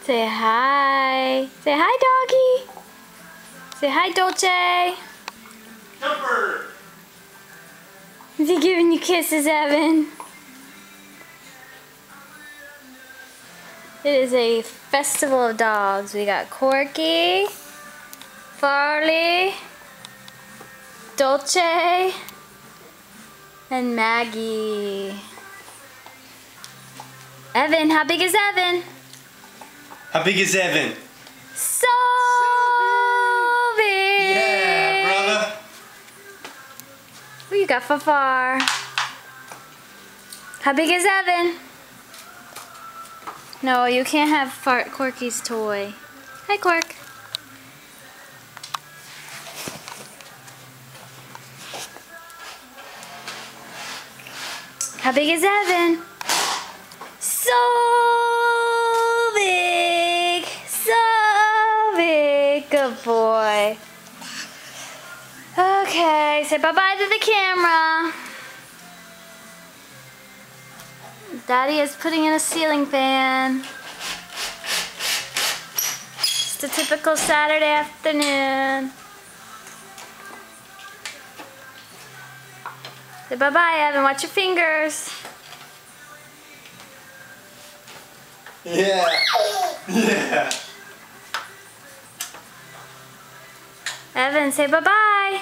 Say hi. Say hi, doggy. Say hi, Dolce. Jumper. Is he giving you kisses, Evan? It is a festival of dogs. We got Corky, Farley, Dolce, and Maggie. Evan, how big is Evan? How big is Evan? So big! Yeah, brother. What you got for far? How big is Evan? No, you can't have Corky's toy. Hi, Cork. How big is Evan? So big. So big. Good boy. Okay, say bye-bye to the camera. Daddy is putting in a ceiling fan. Just a typical Saturday afternoon. Say bye-bye, Evan. Watch your fingers. Yeah. Yeah. Evan, say bye-bye.